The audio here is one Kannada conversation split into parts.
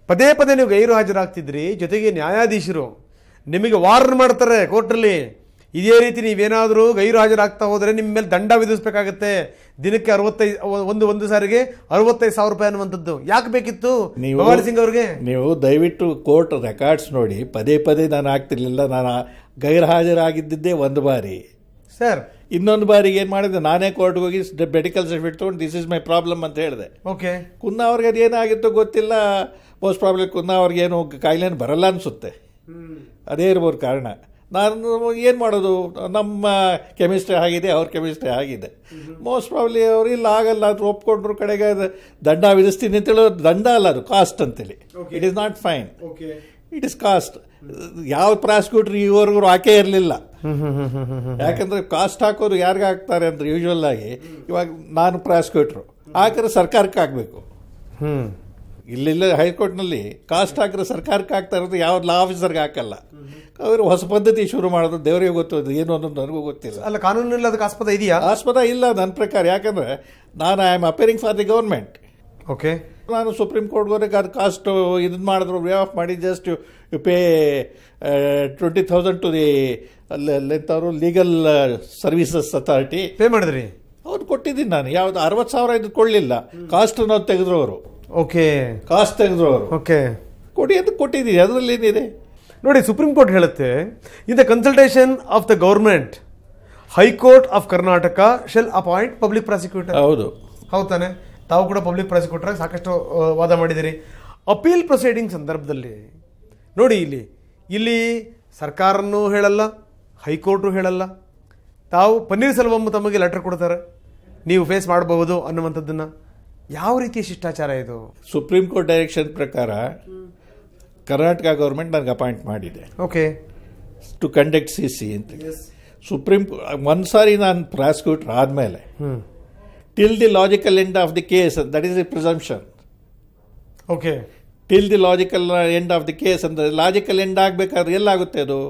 ಪದೇ ಪದೇ ನೀವು ಗೈರು ಹಾಜರಾಗ್ತಿದ್ರಿ. ಜೊತೆಗೆ ನ್ಯಾಯಾಧೀಶರು ನಿಮಗೆ ವಾರ್ನ್ ಮಾಡ್ತಾರೆ ಕೋರ್ಟಲ್ಲಿ, ಇದೇ ರೀತಿ ನೀವೇನಾದರೂ ಗೈರು ಹಾಜರಾಗ್ತಾ ಹೋದರೆ ನಿಮ್ಮ ಮೇಲೆ ದಂಡ ವಿಧಿಸಬೇಕಾಗತ್ತೆ, ದಿನಕ್ಕೆ 65 ಒಂದು ಸಾರಿಗೆ 65,000 ರೂಪಾಯಿ ಅನ್ನುವಂಥದ್ದು. ಯಾಕೆ ಬೇಕಿತ್ತು ಭವಾನಿ ಸಿಂಗ್ ಅವ್ರಿಗೆ? ನೀವು ದಯವಿಟ್ಟು ಕೋರ್ಟ್ ರೆಕಾರ್ಡ್ಸ್ ನೋಡಿ. ಪದೇ ಪದೇ ನಾನು ಆಗ್ತಿರ್ಲಿಲ್ಲ. ನಾನು ಗೈರು ಹಾಜರಾಗಿದ್ದಿದ್ದೇ ಒಂದು ಬಾರಿ ಸರ್. ಇನ್ನೊಂದು ಬಾರಿಗೆ ಏನು ಮಾಡಿದೆ, ನಾನೇ ಕೋರ್ಟ್ಗೆ ಹೋಗಿ ಮೆಡಿಕಲ್ ಸರ್ಟಿಫಿಕೇಟ್ ತೊಗೊಂಡು ದಿಸ್ ಇಸ್ ಮೈ ಪ್ರಾಬ್ಲಮ್ ಅಂತ ಹೇಳಿದೆ. ಓಕೆ. ಕುನ್ನಾ ಅವ್ರಿಗೆ ಅದು ಏನಾಗಿತ್ತು ಗೊತ್ತಿಲ್ಲ. ಮೋಸ್ಟ್ ಪ್ರಾಬ್ಲಮ್ ಕುನ್ನಾ ಅವ್ರಿಗೇನು ಕಾಯಿಲೆನು ಬರಲ್ಲ ಅನಿಸುತ್ತೆ. ಅದೇ ಇರ್ಬೋದು ಕಾರಣ. ನಾನು ಏನು ಮಾಡೋದು, ನಮ್ಮ ಕೆಮಿಸ್ಟ್ರಿ ಆಗಿದೆ, ಅವ್ರ ಕೆಮಿಸ್ಟ್ರಿ ಆಗಿದೆ. ಮೋಸ್ಟ್ ಪ್ರಾಬ್ಲಿ ಅವ್ರು ಇಲ್ಲ ಆಗಲ್ಲ ಅಂತ ಒಪ್ಕೊಂಡ್ರು. ಕಡೆಗೆ ದಂಡ ವಿಧಿಸ್ತೀನಿ ಅಂತೇಳಿ, ದಂಡ ಅಲ್ಲ ಅದು ಕಾಸ್ಟ್ ಅಂತೇಳಿ. It is not fine, it is cost. ಯಾವ ಪ್ರಾಸಿಕ್ಯೂಟರ್ ಇವರೆಗೂ ಹಾಕೇ ಇರಲಿಲ್ಲ. ಯಾಕಂದ್ರೆ ಕಾಸ್ಟ್ ಹಾಕೋರು ಯಾರಿಗೆ ಹಾಕ್ತಾರೆ ಅಂದ್ರೆ ಯೂಶುವಲ್ ಆಗಿ ಇವಾಗ ನಾನು ಪ್ರಾಸಿಕ್ಯೂಟ್ರು ಹಾಕಿದ್ರೆ ಸರ್ಕಾರಕ್ಕೆ ಹಾಕಬೇಕು. ಇಲ್ಲಿಲ್ಲ ಹೈಕೋರ್ಟ್ನಲ್ಲಿ ಕಾಸ್ಟ್ ಹಾಕಿದ್ರೆ ಸರ್ಕಾರಕ್ಕೆ ಹಾಕ್ತಾ ಇರೋದು ಯಾವ ಲಾ ಆಫೀಸರ್ಗೆ ಹಾಕಲ್ಲ. ಅವರು ಹೊಸ ಪದ್ಧತಿ ಶುರು ಮಾಡೋದು ದೇವರಿಗೆ ಗೊತ್ತು, ಏನು ಅನ್ನೋದು ನನಗೂ ಗೊತ್ತಿಲ್ಲ. ಅಲ್ಲ, ಕಾನೂನಲ್ಲಿ ಅದಕ್ಕೆ ಆಸ್ಪದ ಇದೆಯಾ? ಆಸ್ಪದ ಇಲ್ಲ ನನ್ನ ಪ್ರಕಾರ. ಯಾಕಂದ್ರೆ ನಾನು I am appearing for the government. Okay. ನಾನು ಸುಪ್ರೀಂ ಕೋರ್ಟ್ಗೋರಿಗೆ ಅದು ಕಾಸ್ಟ್ ಇದನ್ನು ಮಾಡಿದ್ರು, ವೇ ಆಫ್ ಮಾಡಿ just you pay 20,000 to the ಅವರು ಲೀಗಲ್ ಸರ್ವಿಸಸ್ ಅಥಾರಿಟಿ ಪೇ ಮಾಡಿದ್ರಿ. ಅವ್ರು ಕೊಟ್ಟಿದ್ದೀನಿ ನಾನು. ಯಾವ್ದು 60,000 ಇದು ಕೊಡಲಿಲ್ಲ, ಕಾಸ್ಟ್ ನಾವು ತೆಗೆದ್ರು ಅವರು. ಓಕೆ, ಕಾಸ್ಟ್ ತೆಗೆದ್ರು ಅವರು. ಓಕೆ, ಕೊಡಿ ಅಂತ ಕೊಟ್ಟಿದ್ದೀನಿ. ಅದರಲ್ಲಿ ಏನಿದೆ ನೋಡಿ. ಸುಪ್ರೀಂ ಕೋರ್ಟ್ ಹೇಳುತ್ತೆ, in the consultation of the government high court of Karnataka shell appoint public prosecutor. ಹೌದು, ಹೌದು ತಾನೆ? ತಾವು ಕೂಡ ಪಬ್ಲಿಕ್ ಪ್ರಾಸಿಕ್ಯೂಟರ್ ಆಗಿ ಸಾಕಷ್ಟು ವಾದ ಮಾಡಿದಿರಿ. ಅಪೀಲ್ ಪ್ರೊಸೀಡಿಂಗ್ ಸಂದರ್ಭದಲ್ಲಿ ನೋಡಿ, ಇಲ್ಲಿ ಸರ್ಕಾರನೂ ಹೇಳಲ್ಲ, ಹೈಕೋರ್ಟು ಹೇಳಲ್ಲ. ತಾವು ಪನ್ನೀರ್ ಸೆಲ್ವಂ ತಮಗೆ ಲೆಟರ್ ಕೊಡ್ತಾರೆ, ನೀವು ಫೇಸ್ ಮಾಡಬಹುದು ಅನ್ನುವಂಥದ್ದನ್ನು. ಯಾವ ರೀತಿಯ ಶಿಷ್ಟಾಚಾರ ಇದು? ಸುಪ್ರೀಂ ಕೋರ್ಟ್ ಡೈರೆಕ್ಷನ್ ಪ್ರಕಾರ ಕರ್ನಾಟಕ ಗೌರ್ಮೆಂಟ್ ನನಗೆ ಅಪಾಯಿಂಟ್ ಮಾಡಿದೆ. ಓಕೆ. ಟು ಕಂಡಕ್ಟ್ CC ಅಂತ. ಸುಪ್ರೀಂ ಒಂದು ಸಾರಿ ನಾನು ಪ್ರಾಸಿಕ್ಯೂಟರ್ ಆದಮೇಲೆ till the logical end of the case, that is the presumption. Okay. Till the logical end of the case ಅಂದರೆ ಲಾಜಿಕಲ್ ಎಂಡ್ ಆಗಬೇಕಾದ್ರೆ ಎಲ್ಲಾಗುತ್ತೆ ಅದು?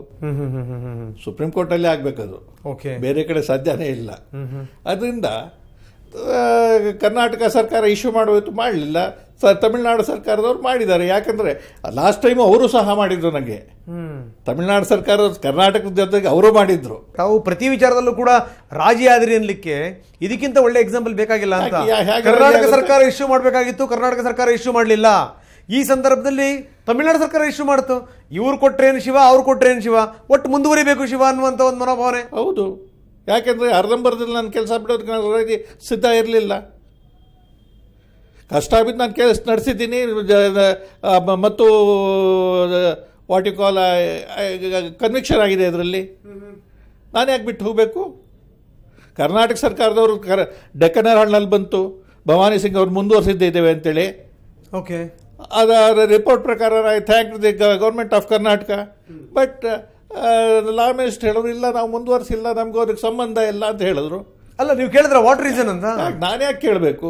ಸುಪ್ರೀಂ ಕೋರ್ಟಲ್ಲೇ ಆಗಬೇಕದು. ಓಕೆ. ಬೇರೆ ಕಡೆ ಸಾಧ್ಯನೇ ಇಲ್ಲ. ಅದರಿಂದ ಕರ್ನಾಟಕ ಸರ್ಕಾರ ಇಶ್ಯೂ ಮಾಡಬೇಕು, ಮಾಡಲಿಲ್ಲ. ತಮಿಳುನಾಡು ಸರ್ಕಾರದವ್ರು ಮಾಡಿದ್ದಾರೆ. ಯಾಕಂದರೆ ಲಾಸ್ಟ್ ಟೈಮ್ ಅವರು ಸಹ ಮಾಡಿದ್ರು ನನಗೆ. ತಮಿಳುನಾಡು ಸರ್ಕಾರ ಕರ್ನಾಟಕದ ಜೊತೆಗೆ ಅವರು ಮಾಡಿದ್ರು. ತಾವು ಪ್ರತಿ ವಿಚಾರದಲ್ಲೂ ಕೂಡ ರಾಜಿ ಆದ್ರಿ ಅನ್ಲಿಕ್ಕೆ ಇದಕ್ಕಿಂತ ಒಳ್ಳೆ ಎಕ್ಸಾಂಪಲ್ ಬೇಕಾಗಿಲ್ಲ ಅಂತ. ಕರ್ನಾಟಕ ಸರ್ಕಾರ ಇಶ್ಯೂ ಮಾಡಬೇಕಾಗಿತ್ತು, ಕರ್ನಾಟಕ ಸರ್ಕಾರ ಇಶ್ಯೂ ಮಾಡಲಿಲ್ಲ. ಈ ಸಂದರ್ಭದಲ್ಲಿ ತಮಿಳುನಾಡು ಸರ್ಕಾರ ಇಶ್ಯೂ ಮಾಡ್ತು. ಇವ್ರು ಕೊಟ್ರೇನು ಶಿವ, ಅವ್ರು ಕೊಟ್ರೇನು ಶಿವ, ಒಟ್ಟು ಮುಂದುವರಿಬೇಕು ಶಿವ ಅನ್ನುವಂಥ ಒಂದು ಮನೋಭಾವನೆ. ಹೌದು, ಯಾಕೆಂದರೆ ಅರ್ಧಂಬರ್ಧದಲ್ಲಿ ನಾನು ಕೆಲಸ ಬಿಡೋದಕ್ಕೆ ಸಿದ್ಧ ಇರಲಿಲ್ಲ. ಕಷ್ಟ ಬಿದ್ದು ನಾನು ಕೆಲಸ ನಡೆಸಿದ್ದೀನಿ. ಮತ್ತು ವಾಟ್ ಯು ಕಾಲ್ ಕನ್ವಿಕ್ಷನ್ ಆಗಿದೆ ಇದರಲ್ಲಿ. ನಾನು ಯಾಕೆ ಬಿಟ್ಟು ಹೋಗಬೇಕು? ಕರ್ನಾಟಕ ಸರ್ಕಾರದವರು ಡೆಕ್ಕನ್ ಹೆರಾಲ್ಡ್ನಲ್ಲಿ ಬಂತು, ಭವಾನಿ ಸಿಂಗ್ ಅವ್ರು ಮುಂದುವರಿಸಿದ್ದೇವೆ ಅಂತೇಳಿ. ಓಕೆ. ಅದರ ರಿಪೋರ್ಟ್ ಪ್ರಕಾರ I thank the government of Karnataka. But law minister ಹೇಳಿದ್ರು, ಇಲ್ಲ ನಾವು ಮುಂದುವರಿಸಿಲ್ಲ, ನಮಗೂ ಅದಕ್ಕೆ ಸಂಬಂಧ ಇಲ್ಲ ಅಂತ ಹೇಳಿದ್ರು. ಅಲ್ಲ, ನೀವು ಕೇಳಿದ್ರೆ ವಾಟ್ ರೀಸನ್ ಅಂತ? ನಾನು ಯಾಕೆ ಕೇಳಬೇಕು?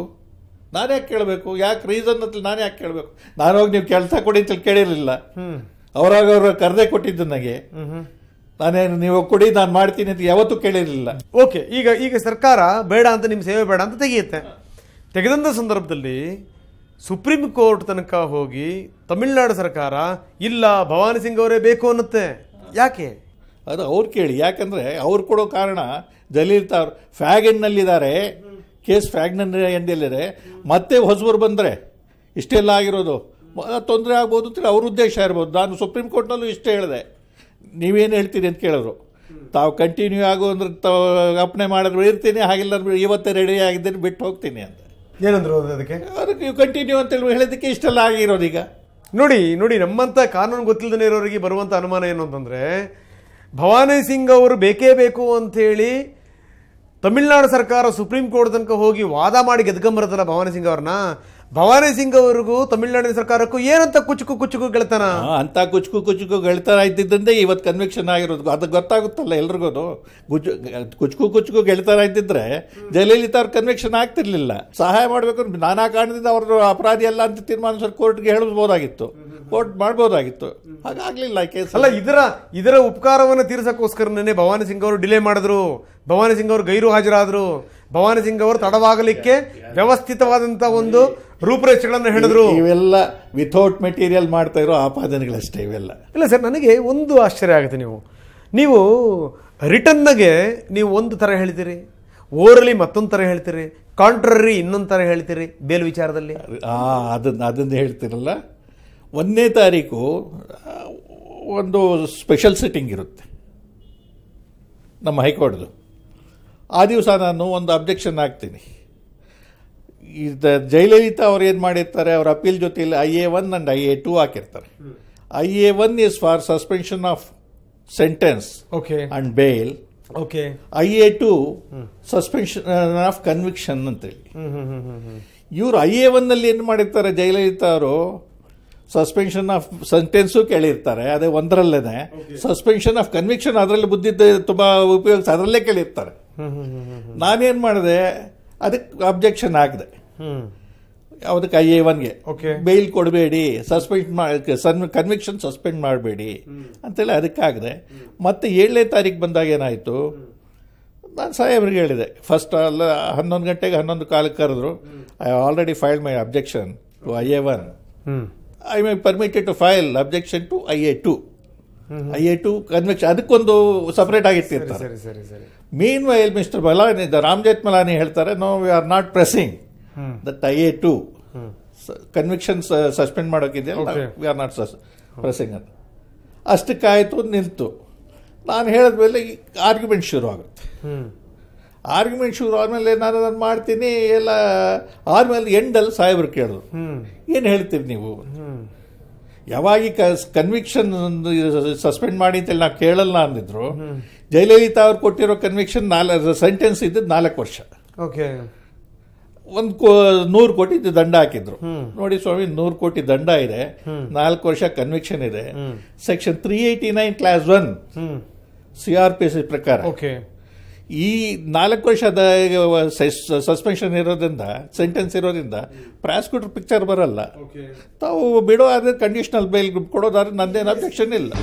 ಯಾಕೆ ರೀಸನ್ ಅಂತ ನಾನು ಯಾಕೆ ಕೇಳಬೇಕು? ನಾನು ಹೋಗಿ ನೀವು ಕೆಲಸ ಕೊಡಿ ಅಂತ ಕೇಳಿರಲಿಲ್ಲ. ಅವರಾಗ ಅವರು ಕರೆದೇ ಕೊಟ್ಟಿದ್ದು ನನಗೆ. ನಾನೇನು ನೀವು ಕೊಡಿ ನಾನು ಮಾಡ್ತೀನಿ ಅಂತ ಯಾವತ್ತೂ ಕೇಳಿರಲಿಲ್ಲ. ಓಕೆ. ಈಗ ಸರ್ಕಾರ ಬೇಡ ಅಂತ, ನಿಮ್ಮ ಸೇವೆ ಬೇಡ ಅಂತ ತೆಗೆಯುತ್ತೆ. ತೆಗೆದಂಥ ಸಂದರ್ಭದಲ್ಲಿ ಸುಪ್ರೀಂ ಕೋರ್ಟ್ ತನಕ ಹೋಗಿ ತಮಿಳುನಾಡು ಸರ್ಕಾರ ಇಲ್ಲ ಭವಾನಿ ಸಿಂಗ್ ಅವರೇ ಬೇಕು ಅನ್ನುತ್ತೆ. ಯಾಕೆ? ಅದು ಅವ್ರು ಕೇಳಿ. ಯಾಕಂದರೆ ಅವ್ರು ಕೊಡೋ ಕಾರಣ ಜಯಲಲಿತಾ ಅವರು ಫ್ಯಾಗ್-ಎಂಡ್ನಲ್ಲಿದ್ದಾರೆ, ಕೇಸ್ ಫ್ಯಾಗ್-ಎಂಡಲ್ಲಿದೆ. ಮತ್ತೆ ಹೊಸಬರು ಬಂದರೆ ಇಷ್ಟೆಲ್ಲ ಆಗಿರೋದು ತೊಂದರೆ ಆಗ್ಬೋದು ಅಂತೇಳಿ ಅವ್ರ ಉದ್ದೇಶ ಇರ್ಬೋದು. ನಾನು ಸುಪ್ರೀಂ ಕೋರ್ಟ್ನಲ್ಲೂ ಇಷ್ಟೇ ಹೇಳಿದೆ. ನೀವೇನು ಹೇಳ್ತೀರಿ ಅಂತ ಕೇಳಿದ್ರು. ತಾವು ಕಂಟಿನ್ಯೂ ಆಗು ಅಂದ್ರೆ ಅಪ್ಪಣೆ ಮಾಡಿದ್ರು ಇರ್ತೀನಿ, ಹಾಗಿಲ್ಲ ಇವತ್ತೇ ರೆಡಿ ಆಗಿದ್ದೇನೆ, ಬಿಟ್ಟು ಹೋಗ್ತೀನಿ ಅಂತ. ಏನಂದ್ರು ಅದಕ್ಕೆ ಕಂಟಿನ್ಯೂ ಅಂತೇಳಿ ಹೇಳೋದಕ್ಕೆ ಇಷ್ಟೆಲ್ಲ ಆಗಿರೋದು. ಈಗ ನೋಡಿ ನಮ್ಮಂಥ ಕಾನೂನು ಗೊತ್ತಿಲ್ಲದೇ ಇರೋರಿಗೆ ಬರುವಂಥ ಅನುಮಾನ ಏನು ಅಂತಂದರೆ, ಭವಾನಿ ಸಿಂಗ್ ಅವರು ಬೇಕೇ ಬೇಕು ಅಂಥೇಳಿ ತಮಿಳುನಾಡು ಸರ್ಕಾರ ಸುಪ್ರೀಂ ಕೋರ್ಟ್ ತನಕ ಹೋಗಿ ವಾದ ಮಾಡಿ ಗೆದ್ಕೊಂಬರುತ್ತಲ್ಲ ಭವಾನಿ ಸಿಂಗ್ ಅವ್ರನ್ನ. ಭವಾನಿ ಸಿಂಗ್ ಅವ್ರಿಗೂ ತಮಿಳುನಾಡಿನ ಸರ್ಕಾರಕ್ಕೂ ಏನಂತ ಕುಚುಕು ಗೆಳ್ತಾನ ಅಂತ ಕುಚುಕು ಗೆಳ್ತಾನ ಇದ್ದಿದ್ದಂತೆ ಇವತ್ತು ಕನ್ವಿಕ್ಷನ್ ಆಗಿರೋದು. ಅದು ಗೊತ್ತಾಗುತ್ತಲ್ಲ ಎಲ್ರಿಗೂ. ಕುಚುಕು ಗೆಳ್ತಾನ ಇದ್ದಿದ್ರೆ ಜಯಲಲಿತಾ ಅವ್ರ ಕನ್ವಿಕ್ಷನ್ ಆಗ್ತಿರ್ಲಿಲ್ಲ. ಸಹಾಯ ಮಾಡಬೇಕು, ನಾನಾ ಕಾರಣದಿಂದ ಅವರು ಅಪರಾಧಿ ಅಲ್ಲ ಅಂತ ತೀರ್ಮಾನ ಕೋರ್ಟ್ಗೆ ಹೇಳಬಹುದಾಗಿತ್ತು, ಕೋರ್ಟ್ ಮಾಡ್ಬೋದಾಗಿತ್ತು. ಹಾಗಾಗ್ಲಿಲ್ಲ ಕೇಸ್. ಅಲ್ಲ, ಇದರ ಉಪಕಾರವನ್ನು ತೀರ್ಸಕ್ಕೋಸ್ಕರನೇ ಭವಾನಿ ಸಿಂಗ್ ಅವರು ಡಿಲೇ ಮಾಡಿದ್ರು. ಭವಾನಿ ಸಿಂಗ್ ಅವರು ಗೈರು ಹಾಜರಾದ್ರು. ಭವಾನಿ ಸಿಂಗ್ ಅವರು ತಡವಾಗಲಿಕ್ಕೆ ವ್ಯವಸ್ಥಿತವಾದಂಥ ಒಂದು ರೂಪುರೇಷೆಗಳನ್ನು ಹೇಳಿದ್ರು. ಇವೆಲ್ಲ ವಿಥೌಟ್ ಮೆಟೀರಿಯಲ್ ಮಾಡ್ತಾ ಇರೋ ಆಪಾದನೆಗಳಷ್ಟೇ ಇವೆಲ್ಲ. ಇಲ್ಲ ಸರ್, ನನಗೆ ಒಂದು ಆಶ್ಚರ್ಯ ಆಗುತ್ತೆ. ನೀವು ರಿಟರ್ನ್ಗೆ ನೀವು ಒಂದು ಥರ ಹೇಳ್ತೀರಿ, ಓರಲಿ ಮತ್ತೊಂದು ಥರ ಹೇಳ್ತೀರಿ, ಕಾಂಟ್ರರಿ ಇನ್ನೊಂದು ಥರ ಹೇಳ್ತೀರಿ ಬೇಲ್ ವಿಚಾರದಲ್ಲಿ. ಅದನ್ನು ಹೇಳ್ತಿರಲ್ಲ. 1ನೇ ತಾರೀಕು ಒಂದು ಸ್ಪೆಷಲ್ ಸಿಟ್ಟಿಂಗ್ ಇರುತ್ತೆ ನಮ್ಮ ಹೈಕೋರ್ಟ್ದು. ಆ ದಿವಸ ನಾನು ಒಂದು ಅಬ್ಜೆಕ್ಷನ್ ಹಾಕ್ತೀನಿ. ಜಯಲಲಿತಾ ಅವ್ರು ಏನು ಮಾಡಿರ್ತಾರೆ, ಅವ್ರ ಅಪೀಲ್ ಜೊತೆಯಲ್ಲಿ IA1 ಆ್ಯಂಡ್ IA2 ಹಾಕಿರ್ತಾರೆ. IA1 is for suspension of sentence and bail. IA2 suspension of conviction ಅಂತೇಳಿ. ಇವರು IA1 ನಲ್ಲಿ ಏನು ಮಾಡಿರ್ತಾರೆ, ಜಯಲಲಿತಾ ಅವರು ಸಸ್ಪೆನ್ಷನ್ ಆಫ್ ಸೆಂಟೆನ್ಸು ಕೇಳಿರ್ತಾರೆ, ಅದೇ ಒಂದರಲ್ಲೇನೆ. ಸಸ್ಪೆನ್ಷನ್ ಆಫ್ ಕನ್ವಿಕ್ಷನ್ ಅದರಲ್ಲಿ ಬುದ್ಧಿದ್ದ ತುಂಬಾ ಉಪಯೋಗಿಸಿ ಅದರಲ್ಲೇ ಕೇಳಿರ್ತಾರೆ. ನಾನೇನ್ ಮಾಡಿದೆ, ಅದಕ್ಕೆ ಅಬ್ಜೆಕ್ಷನ್ ಹಾಕಿದೆ. ಯಾವುದಕ್ಕೆ, IA1ಗೆ ಬೇಲ್ ಕೊಡಬೇಡಿ, ಕನ್ವಿಕ್ಷನ್ ಸಸ್ಪೆಂಡ್ ಮಾಡಬೇಡಿ ಅಂತೇಳಿ ಅದಕ್ಕೆ ಹಾಕಿದೆ. ಮತ್ತೆ 7ನೇ ತಾರೀಕು ಬಂದಾಗ ಏನಾಯಿತು, ನಾನು ಸಾಹೇಬ್ರಿಗೆ ಹೇಳಿದೆ. ಫಸ್ಟ್ 11 ಗಂಟೆಗೆ 11 ಕಾಲಕ್ಕೆ ಕರೆದ್ರು. I already filed my objection to IA1. I my permitted to file objection to IA2. IA2 conviction ಅದಕ್ಕೊಂದು ಸಪರೇಟ್ ಆಗಿರ್ತಿರ್ತಾರೆ. Meanwhile mister Malani, Ram Jethmalani ಹೇಳ್ತಾರೆ, no we are not pressing that IA2 conviction suspend ಮಾಡೋಕ್ಕಿದೆಯಲ್ಲ, ವಿ ಆರ್ ನಾಟ್ ಪ್ರೆಸಿಂಗ್ ಅಂತ. ಅಷ್ಟಕ್ಕಾಯಿತು, ನಿಲ್ತು. ನಾನು ಹೇಳಿದ್ಮೇಲೆ ಆರ್ಗ್ಯುಮೆಂಟ್ ಶುರು ಆಗುತ್ತೆ. ಆರ್ಗ್ಯುಮೆಂಟ್ ಶುರು ಆದಮೇಲೆ ನಾನು ಅದನ್ನು ಮಾಡ್ತೀನಿ ಎಲ್ಲ ಆದ್ಮೇಲೆ ಎಂಡಲ್ಲಿ ಸಾಹೇಬ್ರು ಕೇಳಿದ್ರು, ಏನು ಹೇಳ್ತೀರಿ ನೀವು, ಯಾವಾಗ ಕನ್ವಿಕ್ಷನ್ ಸಸ್ಪೆಂಡ್ ಮಾಡಿ ಅಂತೇಳಿ ನಾವು ಕೇಳಲ್ಲ ಅಂದಿದ್ರು. ಜಯಲಲಿತಾ ಅವ್ರು ಕೊಟ್ಟಿರೋ ಕನ್ವಿಕ್ಷನ್ ಸೆಂಟೆನ್ಸ್ ಇದ್ದದ್ದು 4 ವರ್ಷ. ಒಂದು 100 ಕೋಟಿ ದಂಡ ಹಾಕಿದ್ರು. ನೋಡಿ ಸ್ವಾಮಿ, 100 ಕೋಟಿ ದಂಡ ಇದೆ, 4 ವರ್ಷ ಕನ್ವಿಕ್ಷನ್ ಇದೆ. ಸೆಕ್ಷನ್ 389 ಕ್ಲಾಸ್ 1 CRPC ಪ್ರಕಾರ ಈ 4 ವರ್ಷದ ಸಸ್ಪೆನ್ಷನ್ ಇರೋದ್ರಿಂದ, ಸೆಂಟೆನ್ಸ್ ಇರೋದ್ರಿಂದ ಪ್ರಾಸಿಕ್ಯೂಟರ್ ಪಿಕ್ಚರ್ ಬರಲ್ಲ. ತಾವು ಬಿಡೋ ಆದ್ರೆ ಕಂಡೀಷನಲ್ ಬೇಲ್ ಕೊಡೋದಾದ್ರೆ ನಂದೇನು ಅಬ್ಜೆಕ್ಷನ್ ಇಲ್ಲ.